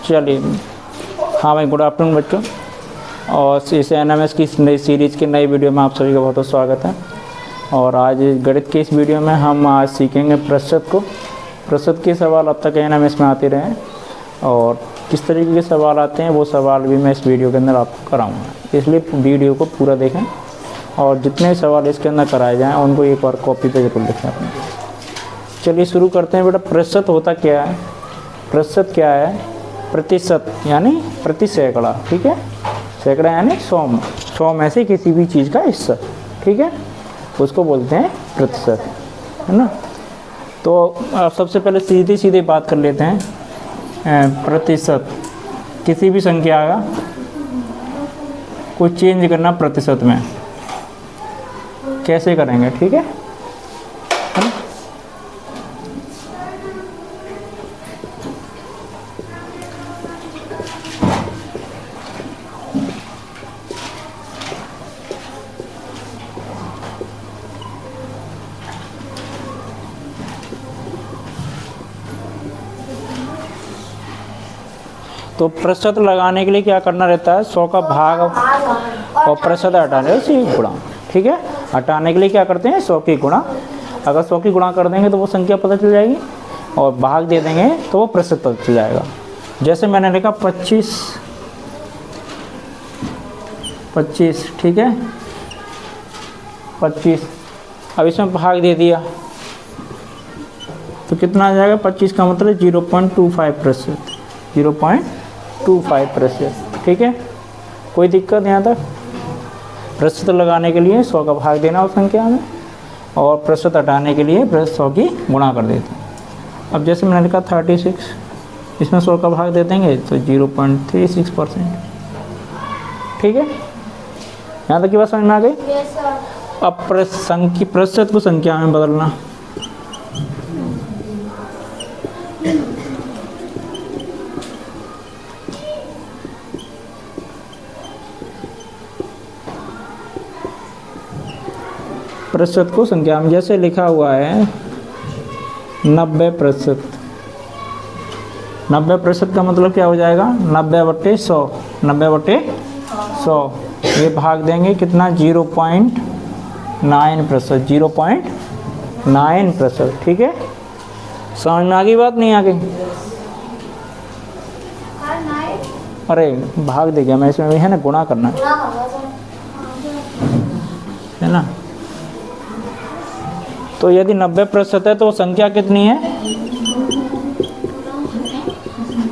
चलिए, हाँ भाई, गुड आफ्टरनून बच्चों। और इस एनएमएस की नई सीरीज़ के नई वीडियो में आप सभी का बहुत बहुत स्वागत है। और आज गणित के इस वीडियो में हम आज सीखेंगे प्रतिशत को। प्रतिशत के सवाल अब तक एनएमएस में आते रहे हैं और किस तरीके के सवाल आते हैं वो सवाल भी मैं इस वीडियो के अंदर आपको कराऊँगा, इसलिए वीडियो को पूरा देखें और जितने सवाल इसके अंदर कराए जाएँ उनको एक बार कॉपी पे जरूर लिखें अपने। चलिए शुरू करते हैं बेटा। प्रतिशत होता क्या है? प्रतिशत क्या है? प्रतिशत यानी प्रति सैकड़ा, ठीक है। सैकड़ा यानी 100 में से किसी भी चीज़ का हिस्सा, ठीक है, उसको बोलते हैं प्रतिशत, है ना। तो आप सबसे पहले सीधी सीधी बात कर लेते हैं। प्रतिशत किसी भी संख्या का कुछ चेंज करना प्रतिशत में कैसे करेंगे, ठीक है। तो प्रतिशत लगाने के लिए क्या करना रहता है? 100 का भाग और प्रतिशत हटाने से गुणा, ठीक है। हटाने के लिए क्या करते हैं? 100 की गुणा। अगर 100 की गुणा कर देंगे तो वो संख्या पता चल जाएगी और भाग दे देंगे तो वो प्रतिशत पता चल जाएगा। जैसे मैंने लिखा 25, ठीक है, 25। अब इसमें भाग दे दिया तो कितना आ जाएगा? 25 का मतलब 0.25%, 0.25%, ठीक है। कोई दिक्कत यहाँ तक? प्रतिशत लगाने के लिए 100 का भाग देना उस संख्या में और प्रतिशत हटाने के लिए 100 की गुणा कर देते हैं। अब जैसे मैंने लिखा 36, इसमें 100 का भाग दे देंगे तो 0.36%, ठीक है। यहाँ तक की बात समझ में आ गई? अब प्रतिशत को संख्या में बदलना। प्रतिशत को संख्या में जैसे लिखा हुआ है 90%। 90% का मतलब क्या हो जाएगा? 90/100, 90/100। ये भाग देंगे कितना? 0.9%, 0.9%, ठीक है। समझ में आ गई बात? नहीं आ गई? अरे भाग दे गया मैं, इसमें भी है ना, गुणा करना है ना। तो यदि 90% है तो संख्या कितनी है?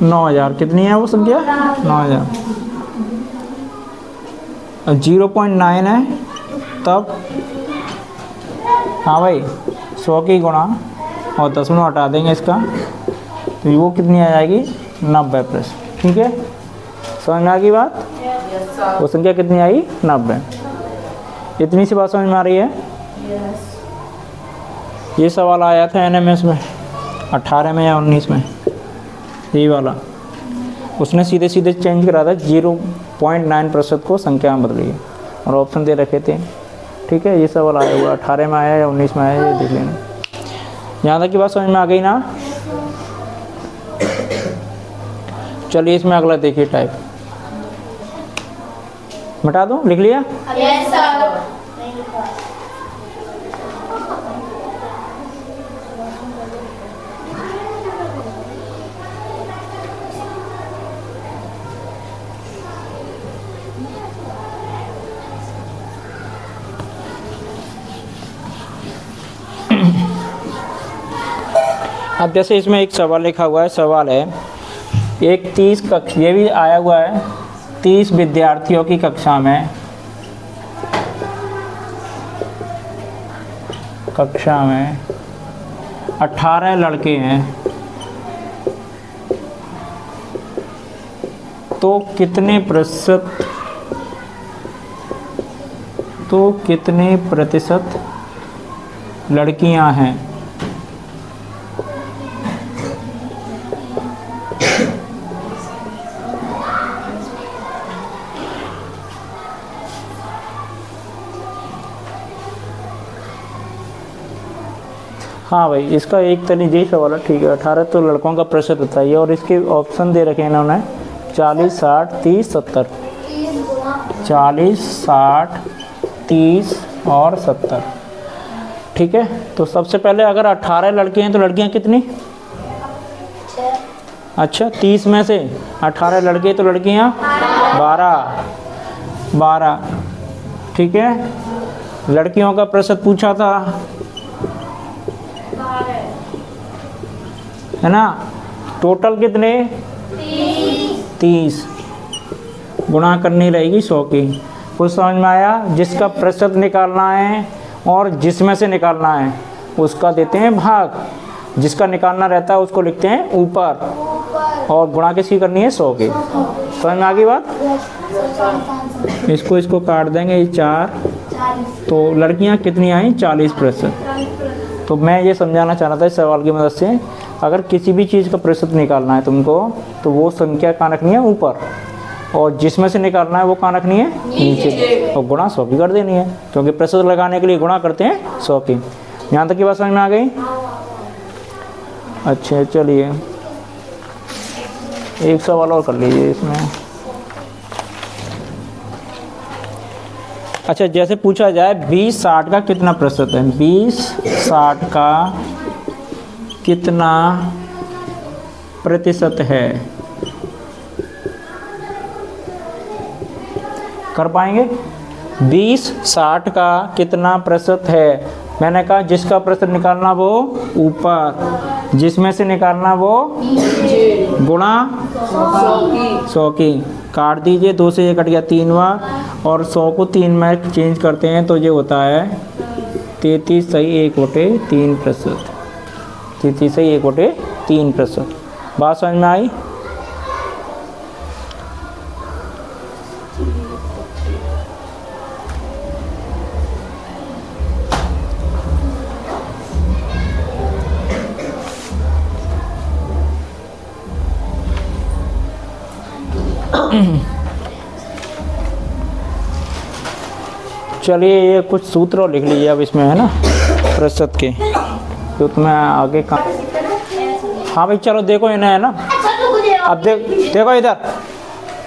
9000। कितनी है वो संख्या? 9000। 0.9 है तब, हाँ भाई, 100 की गुणा और 10 हटा देंगे इसका तो वो कितनी आ जाएगी? 90%, ठीक है। समझ में आ गई बात? वो संख्या कितनी आई? 90। इतनी सी बात समझ में आ रही है? ये सवाल आया था एनएमएस में 18 में या 19 में, यही वाला। उसने सीधे सीधे चेंज करा था, 0.9% को संख्या में बदलिए और ऑप्शन दे रखे थे, ठीक है। ये सवाल आया हुआ 18 में आया या 19 में आया, ये देख लेना। यहाँ तक की बात समझ में आ गई ना? चलिए इसमें अगला देखिए टाइप। मिटा दूँ? लिख लिया? Yes sir. अब जैसे इसमें एक सवाल लिखा हुआ है, सवाल है एक 30 कक्षा, ये भी आया हुआ है 30 विद्यार्थियों की कक्षा में 18 लड़के हैं, तो कितने प्रतिशत लड़कियां हैं? हाँ भाई, इसका एक तरीके यही सवाल है, ठीक है। 18 तो लड़कों का प्रतिशत बताइए, और इसके ऑप्शन दे रखे हैं इन्होंने 40, 60, 30, 70। 40, 60, 30 और 70, ठीक है। तो सबसे पहले अगर 18 लड़के हैं तो लड़कियां कितनी? अच्छा, 30 में से 18 लड़के तो लड़कियां 12, ठीक है। लड़कियों का प्रतिशत पूछा था, है ना। टोटल कितने? 30 गुणा करनी रहेगी 100 की। कुछ समझ में आया? जिसका प्रतिशत निकालना है और जिसमें से निकालना है उसका देते हैं भाग, जिसका निकालना रहता है उसको लिखते हैं ऊपर, और गुणा किसकी करनी है? 100 की। समझ में आ गई बात? इसको काट देंगे, ये 4, तो लड़कियां कितनी आई? 40%। तो मैं ये समझाना चाह रहा था इस सवाल की मदद से, अगर किसी भी चीज़ का प्रतिशत निकालना है तुमको, तो वो संख्या कहाँ रखनी है? ऊपर, और जिसमें से निकालना है वो कहाँ रखनी है? नीचे, और गुणा 100 की कर देनी है, क्योंकि प्रतिशत लगाने के लिए गुणा करते हैं 100 की। यहाँ तक की बात समझ में आ गई? अच्छा, चलिए एक सवाल और कर लीजिए इसमें। अच्छा, जैसे पूछा जाए 20 60 का कितना प्रतिशत है? 20 60 का कितना प्रतिशत है? कर पाएंगे? 20 60 का कितना प्रतिशत है? मैंने कहा जिसका प्रतिशत निकालना वो ऊपर, जिसमें से निकालना वो गुणा 100 की। काट दीजिए, 2 से ये कट गया 3वां, और 100 को 3 में चेंज करते हैं तो ये होता है 33 सही 1/3%। 33 सही 1/3%। बात समझ में आई? चलिए ये कुछ सूत्र लिख लीजिए अब इसमें, है ना, प्रतिशत के, तो तुम्हें आगे का। हाँ भाई चलो देखो इन्हें, है ना। अब देखो इधर,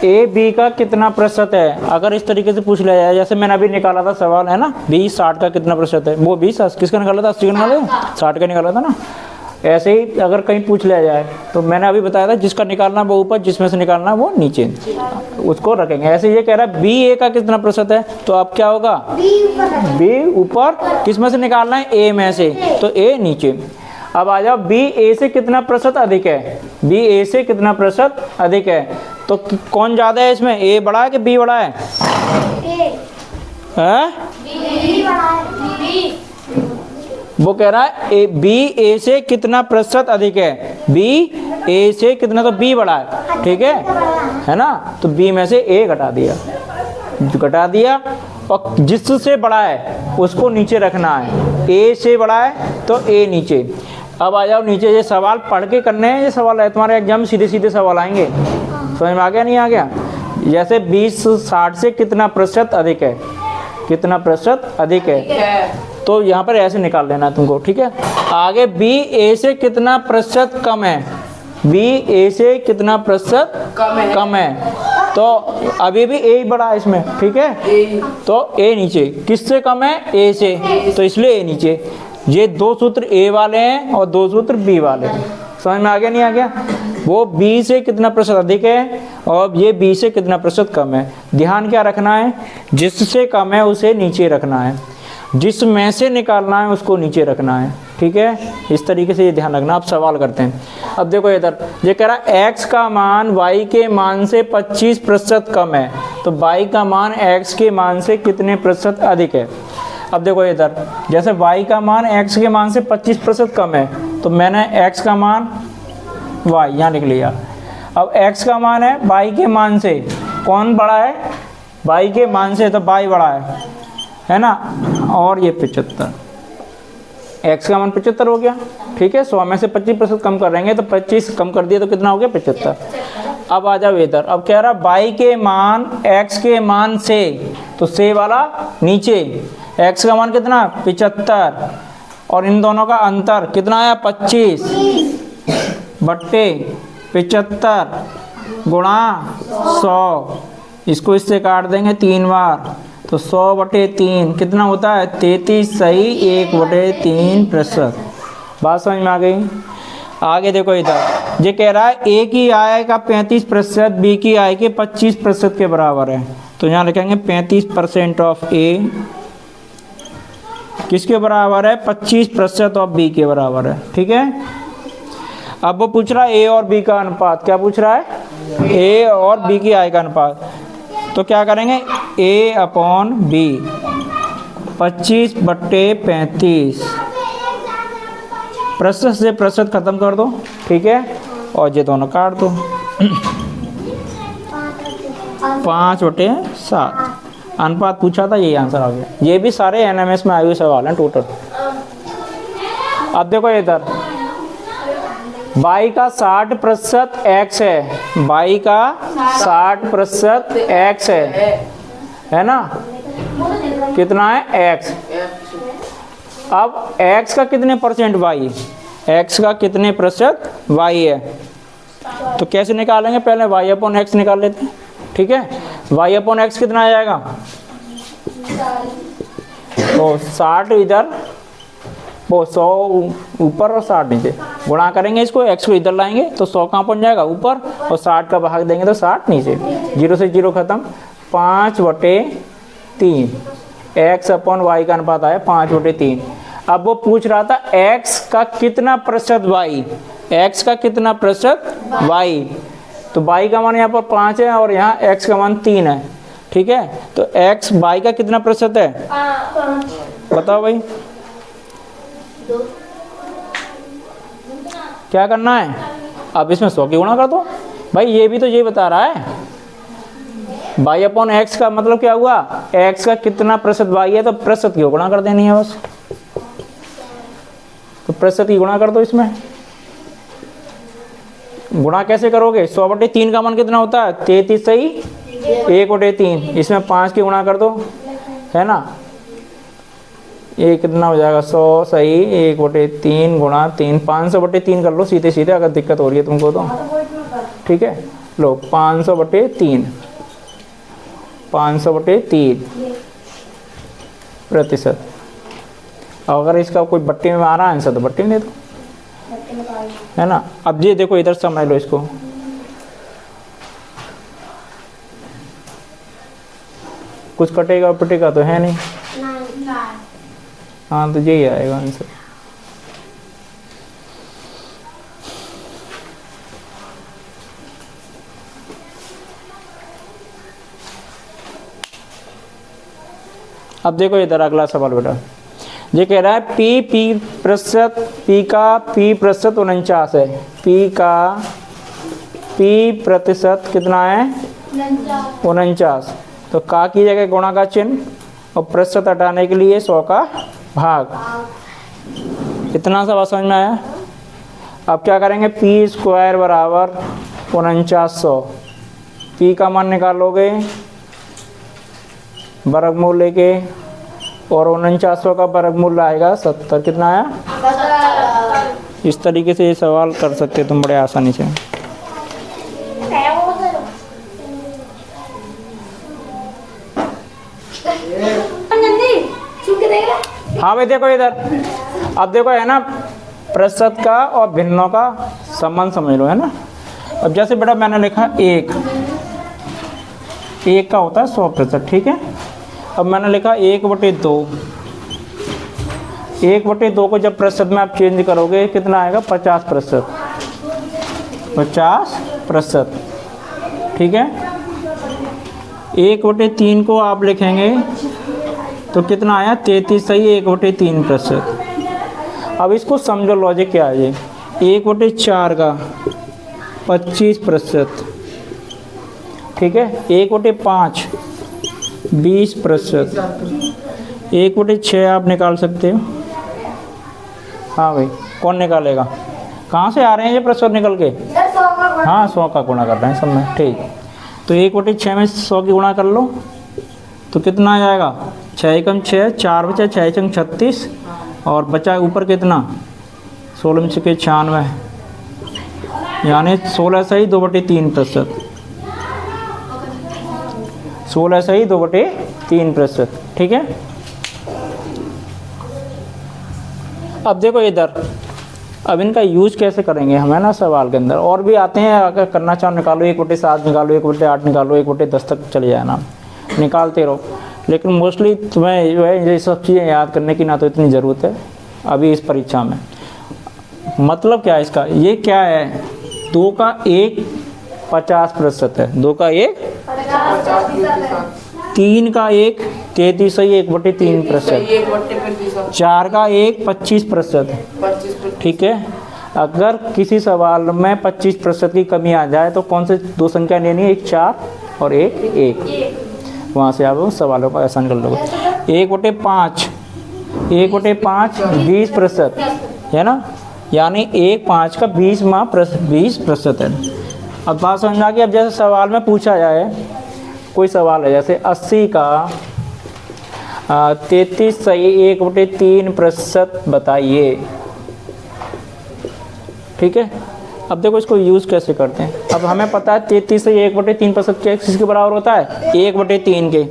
ए बी का कितना प्रतिशत है, अगर इस तरीके से पूछ लिया जाए, जैसे मैंने अभी निकाला था सवाल, है ना, 20 60 का कितना प्रतिशत है, वो 20 किसका निकाला था? 80 का निकाला था, 60 का निकाला था ना। ऐसे ही अगर कहीं पूछ लिया जाए तो मैंने अभी बताया था जिसका निकालना वो ऊपर, जिसमें से निकालना वो नीचे, उसको रखेंगे। ऐसे ये कह रहा है बी ए का कितना प्रतिशत है, तो अब क्या होगा? बी ऊपर, किसमें से निकालना है? ए में से, तो ए नीचे। अब आ जाओ, बी ए से कितना प्रतिशत अधिक है? बी ए से कितना प्रतिशत अधिक है, तो कौन ज्यादा है इसमें? ए बड़ा है कि बी बड़ा है? वो कह रहा है बी ए से कितना प्रतिशत अधिक है? बी ए से कितना, तो बी बड़ा है, ठीक है ना। तो बी में से ए घटा दिया, और जिससे बड़ा है उसको नीचे रखना है। ए से बड़ा है तो ए नीचे। अब आ जाओ नीचे, ये सवाल पढ़ के करने हैं, ये सवाल है तुम्हारे एग्जाम में, सीधे सीधे सवाल आएंगे। समझ में आ गया? नहीं आ गया? जैसे 20 60 से कितना प्रतिशत अधिक है, कितना प्रतिशत अधिक है, तो यहाँ पर ऐसे निकाल लेना तुमको, ठीक है। आगे बी ए से कितना प्रतिशत कम है, बी ए से कितना प्रतिशत कम है, तो अभी भी ए बड़ा है इसमें, ठीक है, तो ए नीचे। किससे कम है? ए से, तो इसलिए ए नीचे। ये 2 सूत्र ए वाले हैं और 2 सूत्र बी वाले हैं। समझ में आ गया? नहीं आ गया? वो बी से कितना प्रतिशत अधिक है और ये बी से कितना प्रतिशत कम है। ध्यान क्या रखना है? जिससे कम है उसे नीचे रखना है, जिसमें से निकालना है उसको नीचे रखना है, ठीक है। इस तरीके से ये ध्यान रखना। अब सवाल करते हैं। अब देखो इधर ये कह रहा है x का मान y के मान से 25% कम है, तो y का मान x के मान से कितने प्रतिशत अधिक है। अब देखो इधर, जैसे y का मान x के मान से 25% कम है, तो मैंने x का मान y यहाँ लिख लिया। अब x का मान है y के मान से, कौन बड़ा है? y के मान से, तो y बड़ा है ना। और ये 75, x का मान 75 हो गया, ठीक है। 100 में से 25% कम कर रहेंगे, तो 25 कम कर दिए तो कितना हो गया? 75। अब आ जाओ इधर, अब कह रहा y के मान x के मान से, तो से वाला नीचे, x का मान कितना? 75, और इन दोनों का अंतर कितना आया 25 बट्टे 75 गुणा 100। इसको इससे काट देंगे 3 बार, तो 100 बटे 3 कितना होता है 33 सही 1 बटे 3%। बात समझ में आ गई। आगे देखो इधर ये कह रहा है ए की आय का 35% बी की आय के 25% के बराबर है। तो यहाँ लिखेंगे 35% ऑफ ए किसके बराबर है 25% ऑफ बी के बराबर है। ठीक है। अब वो पूछ रहा है ए और बी का अनुपात। क्या पूछ रहा है ए और बी की आय का अनुपात। तो क्या करेंगे ए अपॉन बी 25 बट्टे 35 प्रतिशत से प्रतिशत खत्म कर दो। ठीक है। और ये दोनों काट दो 5 बटे 7 अनुपात पूछा था, यही आंसर आ गया। ये भी सारे एनएमएस में आए हुए सवाल हैं टोटल। अब देखो इधर y का 60% x है, y का 60% x है ना, कितना है x। अब x का कितने परसेंट y, x का कितने प्रतिशत y है। तो कैसे निकालेंगे, पहले y अपॉन x निकाल लेते हैं। ठीक है। y अपॉन x कितना आ जाएगा, तो 60 इधर वो 100 ऊपर और 60 नीचे, गुणा करेंगे इसको, x को इधर लाएंगे तो 100 कहाँ पहुँच जाएगा ऊपर, और 60 का भाग देंगे तो 60 नीचे, 0 से 0 खत्म। 5 बटे 3 x अपॉन y का अनुपात आया 5 बटे 3। अब वो पूछ रहा था x का कितना प्रतिशत y, x का कितना प्रतिशत y। तो y का मान यहाँ पर 5 है और यहाँ x का मान 3 है। ठीक है। तो x y का कितना प्रतिशत है, बताओ भाई। क्या करना है, अब इसमें 100 की गुणा कर दो भाई। ये भी तो ये बता रहा है y अपॉन x का मतलब क्या हुआ, x का कितना प्रतिशत y है, तो प्रतिशत की गुणा कर देनी है बस। तो प्रतिशत की गुणा कर दो। इसमें गुणा कैसे करोगे, 100 बटे 3 का मान कितना होता है 33 सही 1 बटे 3। इसमें 5 की गुणा कर दो, है ना, ये कितना हो जाएगा 100 सही 1 बटे 3 गुणा 3, 500 बटे 3 कर लो सीधे सीधे, अगर दिक्कत हो रही है तुमको तो। ठीक है। लो 500 बटे 3, 500 बटे 3 प्रतिशत। अगर इसका कोई बट्टी में आ रहा है आंसर तो बट्टी में दे दो, है ना। अब ये देखो इधर समझ लो इसको, कुछ कटेगा पिटेगा तो है नहीं। हाँ तो यही आएगा आंसर। अब देखो इधर अगला सवाल बेटा, ये कह रहा है p प्रतिशत, p का p प्रतिशत 49 है, p का p प्रतिशत कितना है 49। तो का की जगह गुणा का चिन्ह और प्रतिशत हटाने के लिए 100 का भाग। इतना सा बात समझ में आया। अब क्या करेंगे, p स्क्वायर बराबर 4900, p का मान निकालोगे वर्गमूल लेके, और 4900 का वर्गमूल आएगा 70। कितना आया, इस तरीके से ये सवाल कर सकते हो तुम बड़े आसानी से। हाँ भाई देखो इधर, अब देखो है ना, प्रतिशत का और भिन्नों का संबंध समझ लो, है ना। अब जैसे बेटा मैंने लिखा एक का होता है 100%। ठीक है। अब मैंने लिखा 1/2, 1/2 को जब प्रतिशत में आप चेंज करोगे कितना आएगा 50%, 50%। ठीक है। 1/3 को आप लिखेंगे तो कितना आया 33 सही 1/3%। अब इसको समझो लॉजिक क्या है, ये 1/4 का 25%। ठीक है। 1/5 20%, 1/6 आप निकाल सकते हो। हाँ भाई कौन निकालेगा, कहाँ से आ रहे हैं ये प्रतिशत निकल के, हाँ 100 का गुणा कर रहे हैं सब में। ठीक, तो 1/6 में 100 की गुणा कर लो तो कितना आ जाएगा 6 एकम 6, 4 बचे 6 एकम 36, और बचा ऊपर कितना 16 में 6 96, यानी 16 सही 2/3%, 16 सही 2/3%। ठीक है। अब देखो इधर, अब इनका यूज कैसे करेंगे हम, है ना, सवाल के अंदर और भी आते हैं। अगर करना चाहो निकालो, 1/7 निकालो, 1/8 निकालो, 1/10 तक चले जाए ना, निकालते रहो। लेकिन मोस्टली तुम्हें ये सब चीज़ें याद करने की ना तो इतनी ज़रूरत है अभी इस परीक्षा में। मतलब क्या है इसका, ये क्या है, 2 का 1 50% है, 2 का 1 3 का 1 33 सही 1/3%, 4 का 1 25%। ठीक है। अगर किसी सवाल में 25% की कमी आ जाए तो कौन से 2 संख्या लेनी है, एक 4 और एक 1। वहाँ से आप सवालों को आसान कर लोगे। 1/5 20% है ना, यानी 1/5 का 20% है। अब बात समझ में आ गई। अब जैसे सवाल में पूछा जाए, कोई सवाल है जैसे 80 का 33 सही 1/3% बताइए। ठीक है। अब देखो इसको यूज़ कैसे करते हैं। अब हमें पता है 33 से 1/3% क्या किसके बराबर होता है, 1/3 के।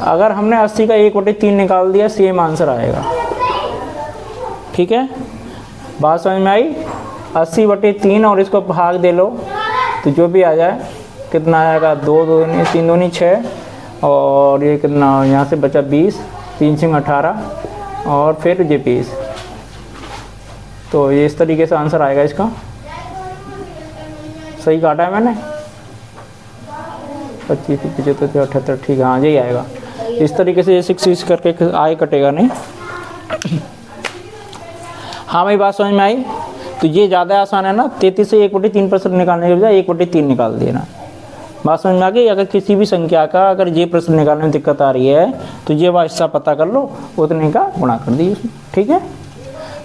अगर हमने 80 का 1/3 निकाल दिया, सेम आंसर आएगा। ठीक है, बात समझ में आई। 80/3 और इसको भाग दे लो तो जो भी आ जाए, कितना आएगा, 2 दूनी 3 दूनी 6, और ये कितना यहाँ से बचा 20, 3 सिंह 18 और फिर ये 20। तो ये इस तरीके से आंसर आएगा इसका। सही काटा है मैंने, 25 75 78, ठीक है, हाँ यही आएगा। इस तरीके से ये 6 करके आए, कटेगा नहीं। हाँ भाई, बात समझ में आई। तो ये ज़्यादा आसान है ना, 33 से 1/3% निकालने के बजाय 1/3 निकाल देना। बात समझ में आ गई। अगर किसी भी संख्या का अगर ये प्रश्न निकालने में दिक्कत आ रही है तो ये हिस्सा पता कर लो, उतने का गुणा कर दी उसमें। ठीक है।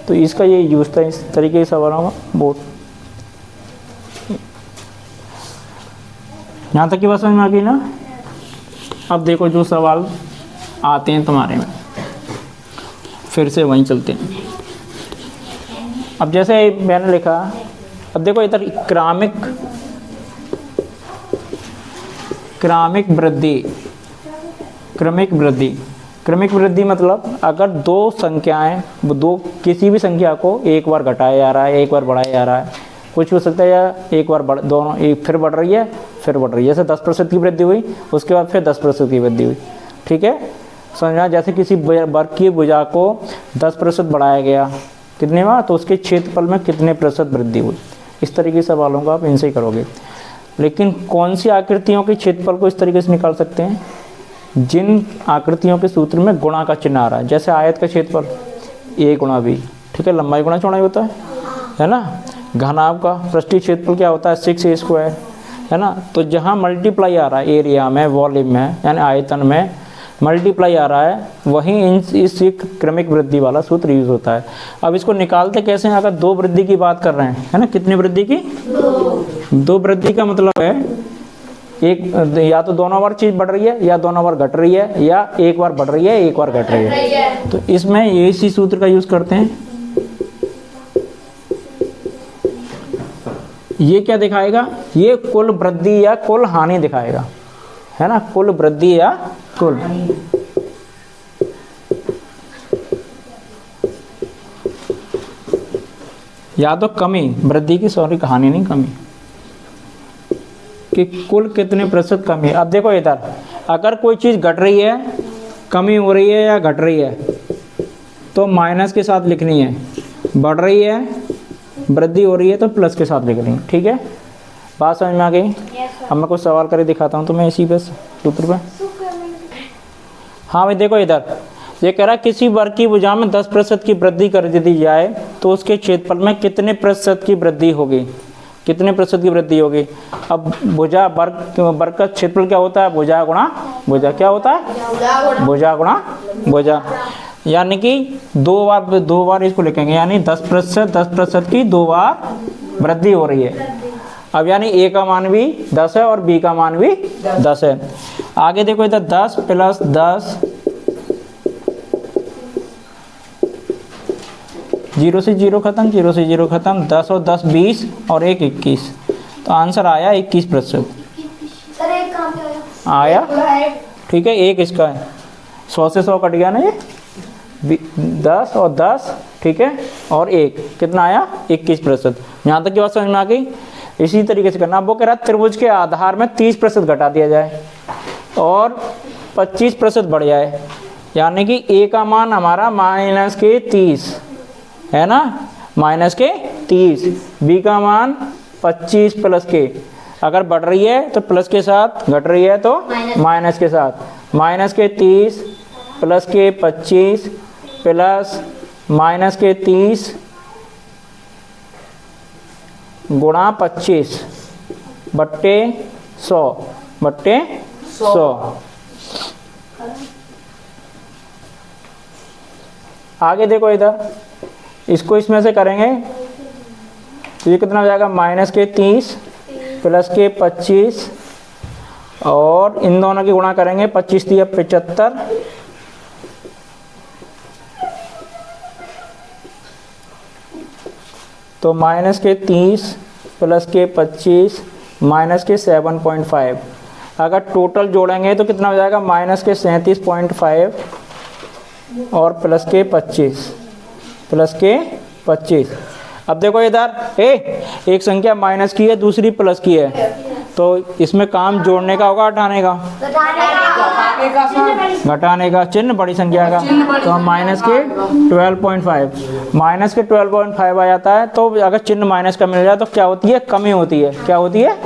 तो इसका ये यूज़ था, इस तरीके के सवालों का बहुत। यहाँ तक की बात समझ में आ गई ना। अब देखो जो सवाल आते हैं तुम्हारे में, फिर से वहीं चलते हैं। अब जैसे मैंने लिखा, अब देखो इधर क्रमिक वृद्धि मतलब अगर 2 संख्याएं, किसी भी संख्या को एक बार घटाया जा रहा है, एक बार बढ़ाया जा रहा है, कुछ हो सकता है, या एक बार दोनों एक फिर बढ़ रही है, फिर बढ़ रही है। जैसे 10% की वृद्धि हुई, उसके बाद फिर 10% की वृद्धि हुई। ठीक है, समझना। जैसे किसी वर्ग की भुजा को 10% बढ़ाया गया, कितने बार, तो उसके क्षेत्रफल में कितने प्रतिशत वृद्धि हुई। इस तरीके के सवालों को आप इनसे ही करोगे। लेकिन कौन सी आकृतियों के क्षेत्रफल को इस तरीके से निकाल सकते हैं, जिन आकृतियों के सूत्र में गुणा का चिन्ह आ रहा है। जैसे आयत का क्षेत्रफल a गुणा b, ठीक है, लंबाई गुणा चौड़ाई होता है ना। घनाभ का पृष्ठीय क्षेत्रफल क्या होता है, 6a², है ना। तो जहाँ मल्टीप्लाई आ रहा है एरिया में, वॉल्यूम में, यानी आयतन में मल्टीप्लाई आ रहा है, वहीं इस क्रमिक वृद्धि वाला सूत्र यूज होता है। अब इसको निकालते कैसे हैं, अगर 2 वृद्धि की बात कर रहे हैं, है ना। कितने वृद्धि की, 2 वृद्धि का मतलब है एक, या तो दोनों बार चीज बढ़ रही है, या दोनों बार घट रही है, या एक बार बढ़ रही है, एक बार घट रही है। तो इसमें ये इसी सूत्र का यूज करते हैं। ये क्या दिखाएगा, ये कुल वृद्धि या कुल हानि दिखाएगा, है ना। कुल वृद्धि या कुल, या तो कमी, वृद्धि की, सॉरी, कहानी नहीं, कमी, कि कुल कितने प्रतिशत कमी है। अब देखो इधर, अगर कोई चीज़ घट रही है, कमी हो रही है या घट रही है, तो माइनस के साथ लिखनी है। बढ़ रही है, वृद्धि हो रही है, तो प्लस के साथ लिखनी है। ठीक है, बात समझ में आ गई। अब मैं कुछ सवाल करके दिखाता हूँ तुम्हें इसी बस सूत्र पे। हाँ भाई देखो इधर, ये कह रहा है किसी वर्ग की भुजा में 10% की वृद्धि कर दी जाए तो उसके क्षेत्रफल में कितने प्रतिशत की वृद्धि होगी, कितने प्रतिशत की वृद्धि होगी। अब भुजा वर्ग का क्षेत्रफल क्या होता है, भुजा गुणा भुजा, क्या होता है, भुजा गुणा भुजा, यानी कि 2 बार इसको लिखेंगे, यानी 10% की 2 बार वृद्धि हो रही है। अब यानी a का मान भी 10 है और b का मान भी 10 है। आगे देखो इधर 10 + 10 0 से 0 खत्म, 0 से 0 खत्म, 10 और 10 20 और 1 21। तो आंसर आया 21%। सर एक कहाँ पे आया, ठीक है। एक इसका है, 100 से 100 कट गया ना ये, 10 और 10, ठीक है, और 1 कितना आया 21%। यहाँ तक की बात समझ में आ गई। इसी तरीके से करना। अब वो कह रहा है त्रिभुज के आधार में 30% घटा दिया जाए और 25% बढ़ जाए, यानी कि ए का मान हमारा -30 है ना, -30, बी का मान 25 प्लस के, अगर बढ़ रही है तो प्लस के साथ, घट रही है तो माइनस के साथ, -30 प्लस के 25 प्लस -30 गुणा 25 बट्टे 100 बट्टे 100। आगे देखो इधर, इसको इसमें से करेंगे तो ये कितना हो जाएगा, -30 प्लस के 25 और इन दोनों की गुणा करेंगे, 25 दिया 75 तो -30 प्लस के 25 -7.5। अगर टोटल जोड़ेंगे तो कितना हो जाएगा, -37.5 और प्लस के 25। अब देखो इधर एक संख्या माइनस की है, दूसरी प्लस की है, तो इसमें काम जोड़ने का होगा हटाने का, घटाने का, चिन्ह बड़ी संख्या का। तो हम माइनस के 12.5 आ जाता है। तो अगर चिन्ह माइनस का मिल जाए तो क्या होती है, कमी होती है। क्या होती है,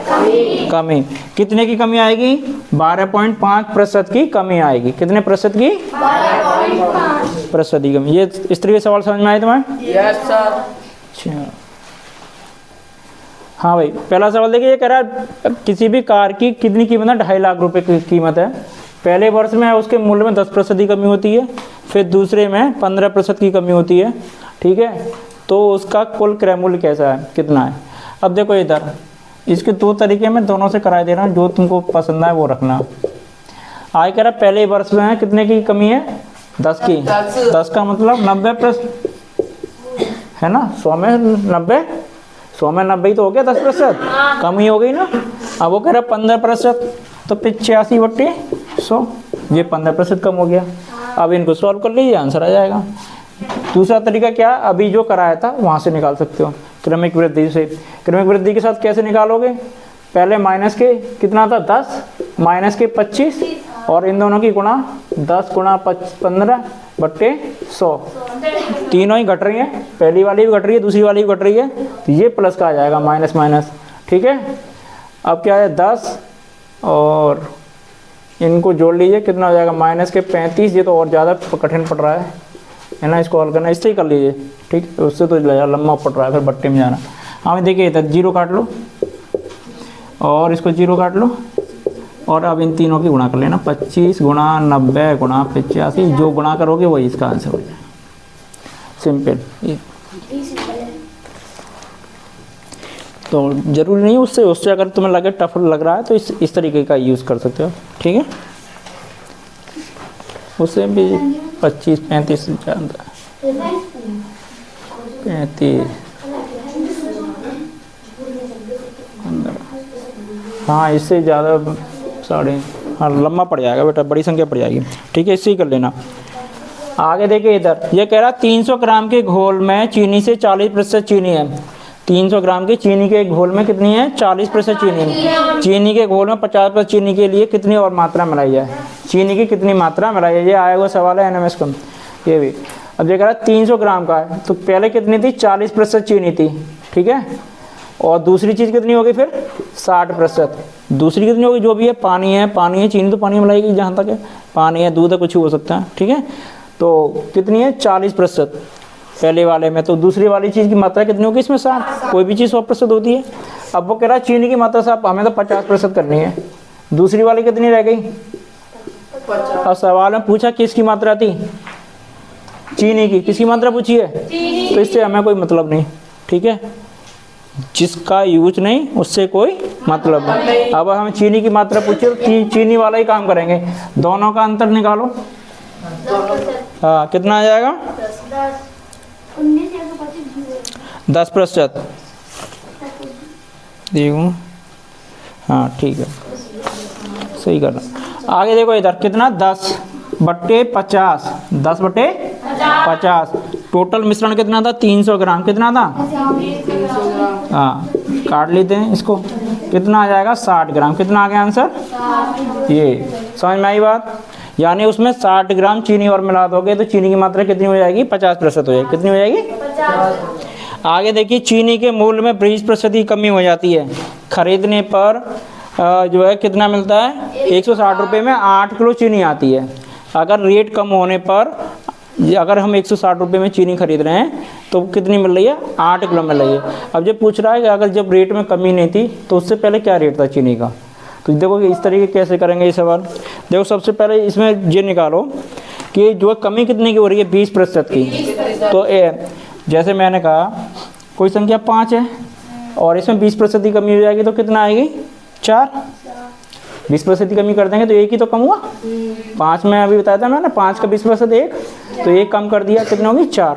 कमी। कितने की कमी आएगी, 12.5% की कमी आएगी। कितने प्रतिशत की, 12% की कमी। ये इस तरीके सवाल समझ में आए तुम्हें? Yes sir. अच्छा हाँ भाई, पहला सवाल देखिए, ये कह रहा है किसी भी कार की कितनी कीमत है, 2.5 लाख रुपए की कीमत है। पहले वर्ष में उसके मूल्य में 10% की कमी होती है, फिर दूसरे में 15% की कमी होती है, ठीक है। तो उसका कुल क्रय मूल्य कैसा है, कितना है। अब देखो इधर, इसके दो तरीके में दोनों से कराई दे रहा हूँ, जो तुमको पसंद आए वो रखना। आगे कह रहा पहले वर्ष में कितने की कमी है, 10 की। 10 का मतलब 90% है ना, 100 में 90, 100 में 90 तो हो गया, 10% कमी हो गई ना। अब वो कह रहा 15%, तो 85/100, ये 15% कम हो गया। अब इनको सॉल्व कर लीजिए, आंसर आ जाएगा। दूसरा तरीका क्या, अभी जो कराया था वहाँ से निकाल सकते हो, क्रमिक वृद्धि से। क्रमिक वृद्धि के साथ कैसे निकालोगे, पहले माइनस के कितना था 10, माइनस के 25 और इन दोनों की गुणा 10 गुणा 15/100। तीनों ही घट रही हैं, पहली वाली भी घट रही है, दूसरी वाली भी घट रही है, तो ये प्लस का आ जाएगा, माइनस माइनस, ठीक है। अब क्या है 10 और इनको जोड़ लीजिए, कितना हो जाएगा, माइनस के 35। ये तो और ज़्यादा कठिन पड़ रहा है ना, इसको हल करना, इससे ही कर लीजिए, ठीक। उससे तो लंबा पड़ रहा है, फिर बट्टे में जाना। हाँ देखिए इधर 0 काट लो और इसको 0 काट लो और अब इन तीनों की गुणा कर लेना, 25 गुणा 90 गुणा 85, जो गुणा करोगे वही इसका आंसर हो जाए। सिंपल। तो जरूरी नहीं उससे अगर तुम्हें लगे टफ लग रहा है तो इस तरीके का यूज़ कर सकते हो, ठीक है। उससे भी 25 35 ज़्यादा, 35 हाँ, इससे ज़्यादा हाँ लंबा पड़ जाएगा बेटा, बड़ी संख्या पड़ जाएगी, ठीक है। इससे ही कर लेना। आगे देखिए इधर, ये कह रहा 300 ग्राम के घोल में चीनी से 40% चीनी है। 300 ग्राम की चीनी के घोल में कितनी है, 40% चीनी है। चीनी के घोल में 50% चीनी के लिए कितनी और मात्रा मिलाई जाए, चीनी की कितनी मात्रा मिलाई जाए, ये आया हुआ सवाल है NMS का ये भी। अब ये कह रहा 300 ग्राम का है, तो पहले कितनी थी, 40% चीनी थी, ठीक है। और दूसरी चीज़ कितनी होगी फिर, 60%। दूसरी कितनी होगी, जो भी है, पानी है, चीनी तो पानी में मिलाएगी, जहाँ तक है पानी है, दूध है, कुछ हो सकता है, ठीक है। तो कितनी है, 40% पहले वाले में। तो दूसरी वाली चीज़ की मात्रा कितनी होगी इसमें, 60। कोई भी चीज़ 100% होती है। अब वो कह रहा है चीनी की मात्रा साहब हमें तो 50% करनी है। दूसरी वाली कितनी रह गई, अब सवाल में पूछा किसकी मात्रा थी, चीनी की। किसकी मात्रा पूछी है, तो इससे हमें कोई मतलब नहीं, ठीक है। जिसका यूज नहीं उससे कोई मतलब नहीं। अब हम चीनी की मात्रा पूछे तो चीनी वाला ही काम करेंगे। दोनों का अंतर निकालो, हाँ कितना आ जाएगा, 19 10%। देखो, हाँ ठीक है, सही करना। आगे देखो इधर कितना, 10/50, 10/50। टोटल मिश्रण कितना था, 300 ग्राम। कितना था, हाँ, काट लेते हैं इसको। कितना आ जाएगा, 60 ग्राम। कितना आ गया आंसर, ये। समझ में आई बात। यानी उसमें 60 ग्राम चीनी और मिला दोगे तो चीनी की मात्रा कितनी हो जाएगी, 50% हो जाएगी। कितनी हो जाएगी, 50। आगे देखिए, चीनी के मूल्य में 20% की कमी हो जाती है। खरीदने पर जो है कितना मिलता है, 160 रुपये में 8 किलो चीनी आती है। अगर रेट कम होने पर, अगर हम 160 रुपये में चीनी खरीद रहे हैं तो कितनी मिल रही है, 8 किलो मिल रही है। अब जब पूछ रहा है कि अगर जब रेट में कमी नहीं थी तो उससे पहले क्या रेट था चीनी का, तो देखो कि इस तरीके कैसे करेंगे ये सवाल। देखो सबसे पहले इसमें ये निकालो कि जो कमी कितने की हो रही है, 20% की। तो जैसे मैंने कहा कोई संख्या 5 है और इसमें 20% की कमी हो जाएगी तो कितना आएगी, 4। 20% की कमी कर देंगे तो एक ही तो कम हुआ। 5 में अभी बताया था मैंने, 5 का 20% 1, तो 1 कम कर दिया, कितनी होगी, 4।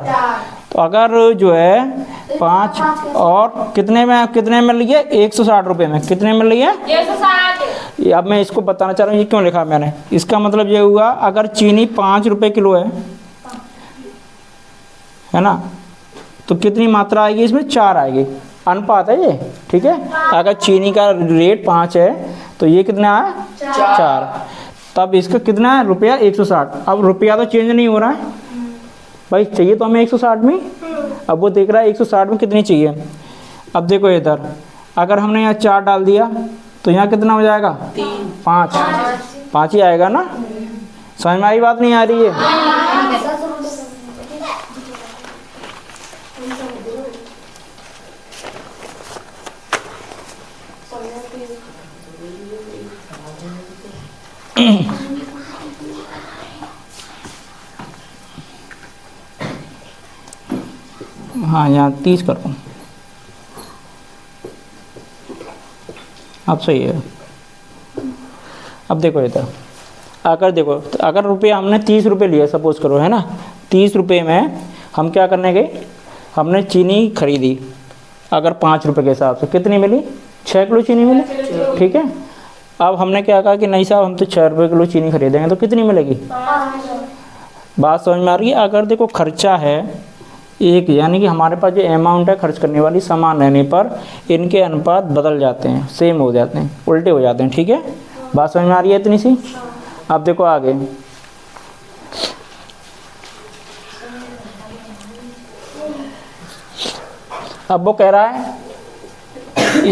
तो अगर जो है 5 और कितने में मिल रही है, 160 रुपये में। कितने में मिल रही है, 160। अब मैं इसको बताना चाह रहा हूँ ये क्यों लिखा मैंने। इसका मतलब ये हुआ, अगर चीनी 5 रुपये किलो है ना, तो कितनी मात्रा आएगी इसमें, 4 आएगी। अनुपात है ये, ठीक है। अगर चीनी का रेट 5 है तो ये कितना है, 4। तब इसका कितना है, रुपया 160। अब रुपया तो चेंज नहीं हो रहा है भाई, चाहिए तो हमें 160 में। अब वो देख रहा है 160 में कितनी चाहिए। अब देखो इधर, अगर हमने यहाँ 4 डाल दिया तो यहाँ कितना हो जाएगा, 5 ही आएगा ना। समझ में आई बात, नहीं आ रही है। हाँ, यहाँ 30 करो, अब सही है। अब देखो इधर, अगर देखो, अगर रुपया हमने 30 रुपये लिए सपोज करो, है ना। 30 रुपये में हम क्या करने गए, हमने चीनी खरीदी। अगर 5 रुपये के हिसाब से कितनी मिली, 6 किलो चीनी मिली, ठीक है। अब हमने क्या कहा कि नहीं साहब, हम तो 6 रुपये किलो चीनी खरीदेंगे, तो कितनी मिलेगी। बात समझ में आ रही है। अगर देखो खर्चा है एक, यानी कि हमारे पास जो अमाउंट है खर्च करने वाली समान रहने पर इनके अनुपात बदल जाते हैं, सेम हो जाते हैं, उल्टे हो जाते हैं, ठीक है। बात समझ में आ रही है इतनी सी। अब देखो आगे, अब वो कह रहा है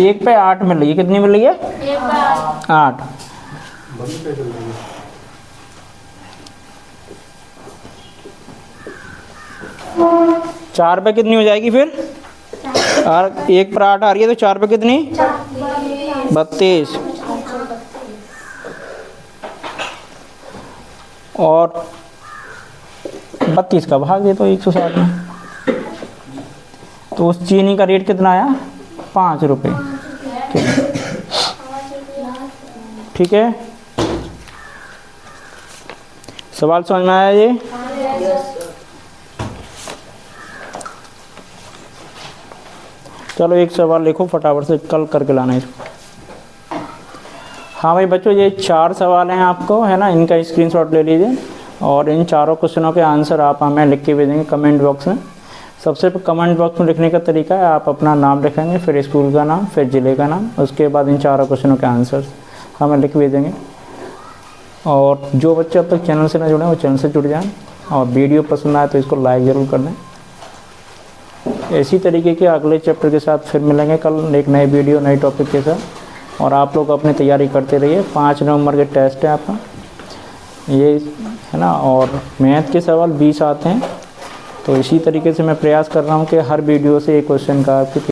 1 पे 8 मिल रही है। कितनी मिल रही है, 8। 4 पे कितनी हो जाएगी फिर, और 1 पर 8 आ रही है तो 4 पे कितनी, 32। और 32 का भाग दे तो 160 में, तो उस चीनी का रेट कितना आया, 5 रुपये। ठीक है, सवाल समझ में आया ये। चलो एक सवाल लिखो फटाफट से, कल करके लाना इसको। हाँ भाई बच्चों, ये 4 सवाल हैं आपको, है ना, इनका स्क्रीनशॉट ले लीजिए और इन चारों क्वेश्चनों के आंसर आप हमें लिख के भेजेंगे कमेंट बॉक्स में। सबसे कमेंट बॉक्स में लिखने का तरीका है, आप अपना नाम लिखेंगे, फिर स्कूल का नाम, फिर ज़िले का नाम, उसके बाद इन चारों क्वेश्चनों के आंसर हमें लिख भेजेंगे। और जो बच्चे अब तक चैनल से न जुड़े वो चैनल से जुड़ जाएँ, और वीडियो पसंद आए तो इसको लाइक ज़रूर कर दें। इसी तरीके के अगले चैप्टर के साथ फिर मिलेंगे कल एक नए वीडियो नए टॉपिक के साथ। और आप लोग अपनी तैयारी करते रहिए, 5 नवंबर के टेस्ट है आपका ये, है ना। और मैथ के सवाल 20 आते हैं, तो इसी तरीके से मैं प्रयास कर रहा हूँ कि हर वीडियो से एक क्वेश्चन का आपकी